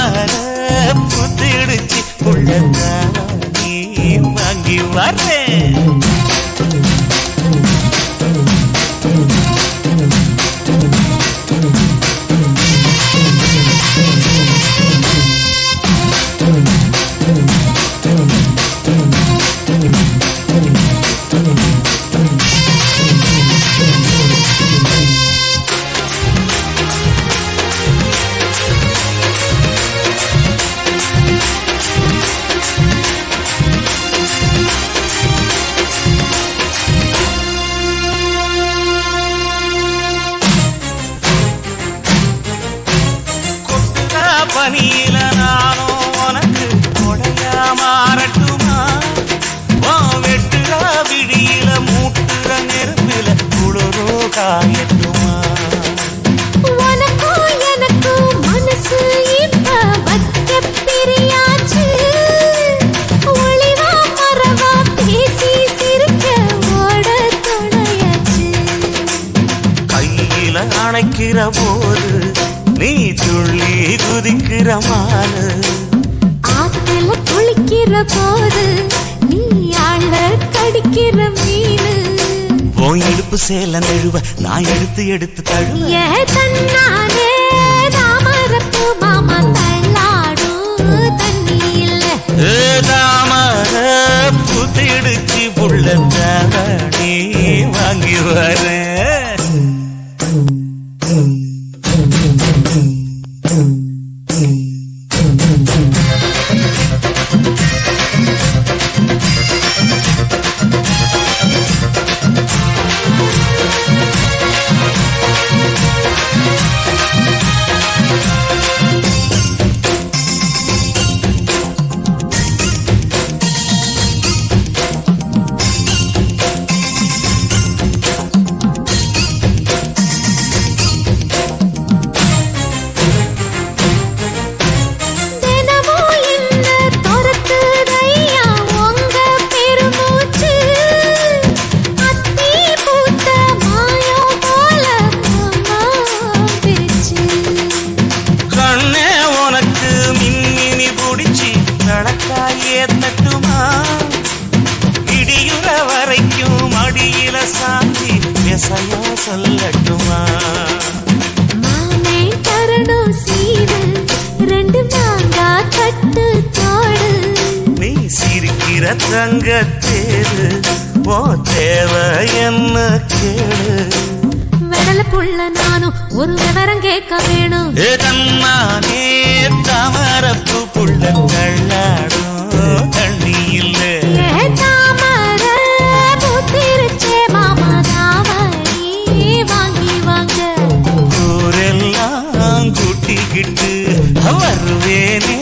தாமர புத்திடுச்சு உள்ளதானே வாங்கி வரேன். பனியில நானும் உனக்கு கொடையா மாறட்டுமா? வெட்டுற விடியில மூட்டுற நெருப்பில குளிரோ காயட்டுமா? உனக்கும் எனக்கும் மனசு இப்ப வச்ச பிரியாச்சு. ஒளிவா மறவா பேசி சிரிக்க ஓட துணையாச்சு. கையில அணைக்கிற போது நீ துள்ளி குதிக்கிற மானு, ஆத்துல குளிக்கிற போது நீ ஆள கடிக்கிற மீனு. உன் இடுப்பு சேல நழுவ நான் எடுத்து எடுத்து தழுவ. ஏ தன்னானே தாமரப்பு மாமா தள்ளாடும் தண்ணி இல்ல. தாமர புத்திடுச்சு புள்ளதானே வாங்கி வரேன். ஏத்தட்டுமா? இடியுற வரைக்கும் அடியில சாந்தி விசையா சொல்லட்டுமா? மாமே தரணும் சீரு ரெண்டு மாங்கா கட்டு தோடு. நீ சிரிக்கிற தங்கத்தேரு ஓ தேவை என்ன கேளு. வெடல புள்ள நானும் ஒரு விவரம் கேட்க வேணும். தன்னானே தாமரப்பு புள்ள தள்ளாடும் தண்ணி இல்ல. தாமர பூத்திருச்சே மாமா தாவணி வாங்கி வாங்க. ஊரெல்லாம் கூட்டிக்கிட்டு வருவேனே